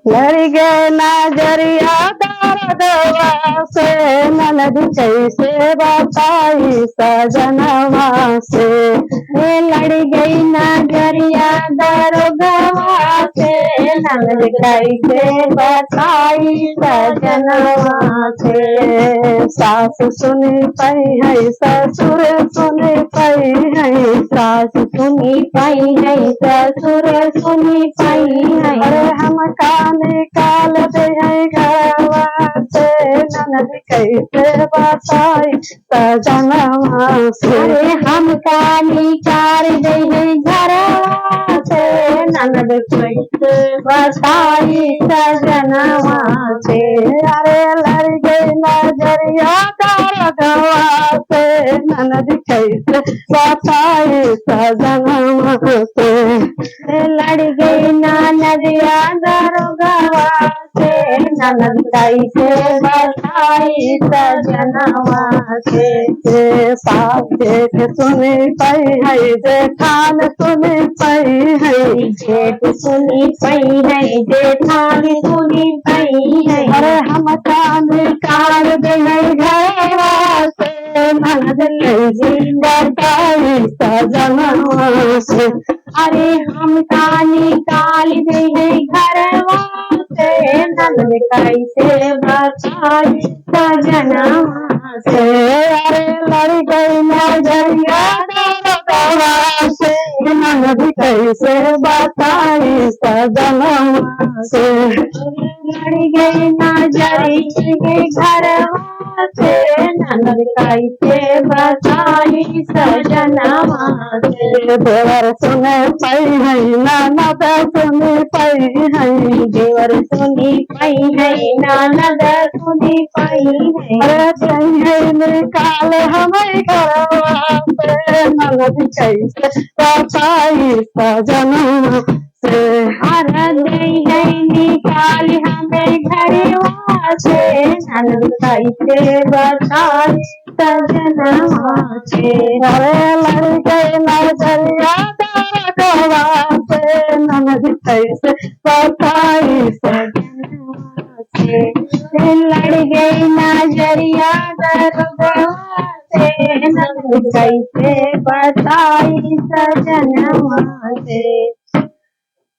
लड़ गए नजरिया दर्दवा से ननद कैसे बताई सजनवा से। लड़ गई नजरिया दर्दवा से ननद कैसे बताई सजनवा से। सास सुनी पई है ससुर सुनी पई है, सास सुनी पई है ससुर सुनी पई है। अरे हम निकाल दे घरवा से ननद कैसे बताई सजनवा से। अरे हम निकाल दे घरवा से ननद कैसे बताई सजनवा से। अरे लड़ गई नजरिया दर्दवा से ननद कैसे बताई सजनवा से। लड़ गई नजरिया दर्दवा से ननद कैसे बताई सजनवा से। सास जेठ सुनी पई है जेठान सुनी पई है, जेठ सुनी पई है जेठान सुनी पई है। अरे हम निकाल दे घरवा से ननद कैसे बताई सजनवा से। अरे हम निकाल दे घरवा से ननद कैसे बताई सजनवा से। अरे लड़ गई नजरिया दर्दवा से ननद कैसे बताई सजनवा से। लड़ गई नजरिया घरवा से ननद कैसे बताई सजनवा से। देवर सुने पई है ननद सुनी पई है, देवर सुनी पई है ननद सुनी पई है। अरे चाहिए निकाल हमें घरवा से ननद कैसे बताई सजनवा से। अरे निकाल हमें घरवा से ननद कैसे बताई सजनवा से। अरे लड़ गई नजरिया दर्दवा से ननद कैसे बताई सजनवा से। लड़ गई नजरिया दर्दवा से ननद कैसे बताई सजनवा से।